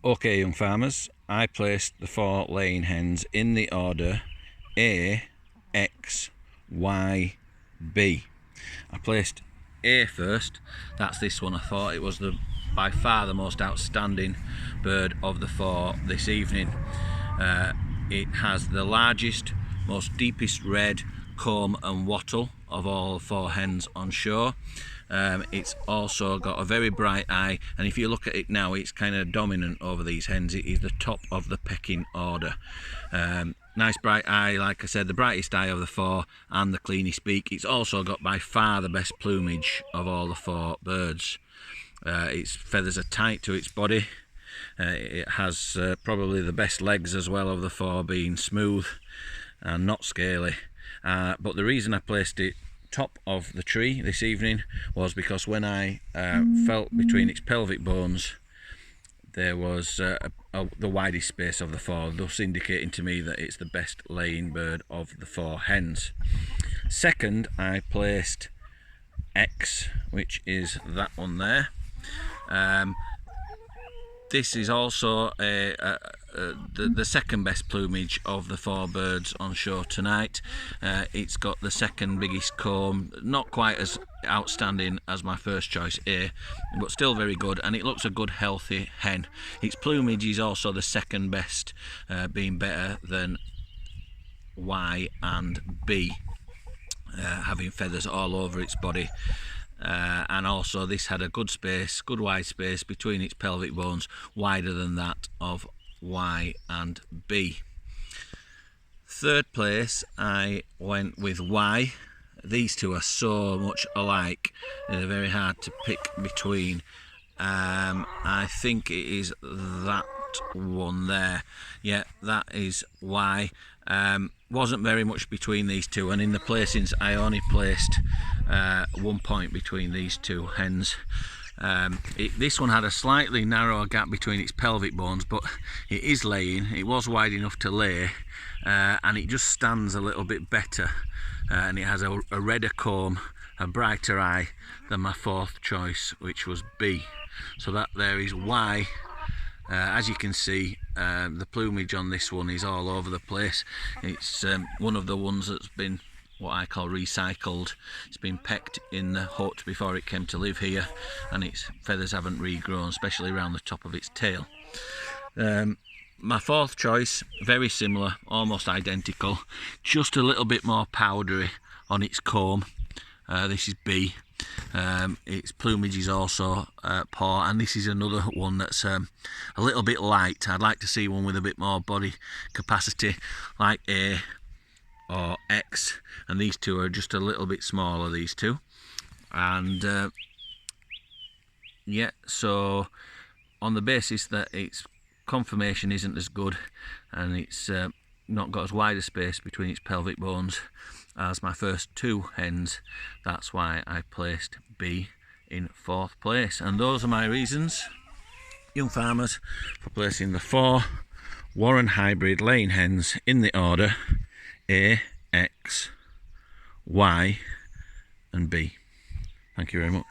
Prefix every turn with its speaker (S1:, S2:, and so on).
S1: Okay, young farmers, I placed the 4 laying hens in the order A, X, Y, B. I placed A first. That's this one. I thought it was by far the most outstanding bird of the 4 this evening. It has the largest, most deepest red comb and wattle of all 4 hens on show. It's also got a very bright eye, and if you look at it now, it's kind of dominant over these hens. It is the top of the pecking order. Nice bright eye, like I said, the brightest eye of the 4 and the cleanest beak. It's also got by far the best plumage of all the 4 birds. Its feathers are tight to its body. It has probably the best legs as well of the 4, being smooth and not scaly. But the reason I placed it top of the tree this evening was because when I felt between its pelvic bones, there was the widest space of the 4, thus indicating to me that it's the best laying bird of the 4 hens. Second, I placed X, which is that one there. This is also the second best plumage of the 4 birds on show tonight. It's got the second biggest comb, not quite as outstanding as my first choice A, but still very good, and it looks a good healthy hen. Its plumage is also the second best, being better than Y and B, having feathers all over its body. And also this had a good wide space between its pelvic bones, wider than that of Y and B. Third place, I went with Y. These two are so much alike, they're very hard to pick between. I think it is that one there. Yeah, that is Y. Wasn't very much between these two, and in the placings I only placed 1 point between these 2 hens. This one had a slightly narrower gap between its pelvic bones, but it is laying. It was wide enough to lay, and it just stands a little bit better, and it has a redder comb, a brighter eye than my 4th choice, which was B. So that there is Y. As you can see, the plumage on this one is all over the place. It's one of the ones that's been what I call recycled. It's been pecked in the hut before it came to live here, and its feathers haven't regrown, especially around the top of its tail. My 4th choice, very similar, almost identical, just a little bit more powdery on its comb. This is B. Its plumage is also poor, and this is another one that's a little bit light. I'd like to see one with a bit more body capacity, like A or X, and these 2 are just a little bit smaller, these 2. And yeah, so on the basis that its conformation isn't as good, and it's not got as wide a space between its pelvic bones as my first 2 hens, that's why I placed B in 4th place. And those are my reasons, young farmers, for placing the 4 Warren hybrid laying hens in the order A, X, Y and B. Thank you very much.